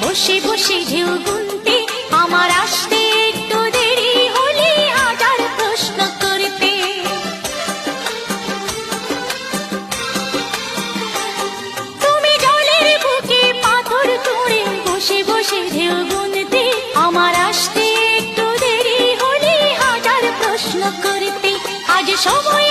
বসে বসে ঢেউ গুনতে, আমার আসতে একটু দেরি হলে হাজার প্রশ্ন করতে। তুমি জলের বুকে পাথর তুড়ে বসে বসে ঢেউ গুনতে, আমার আসতে একটু দেরি হলে হাজার প্রশ্ন করতে। আজ সময়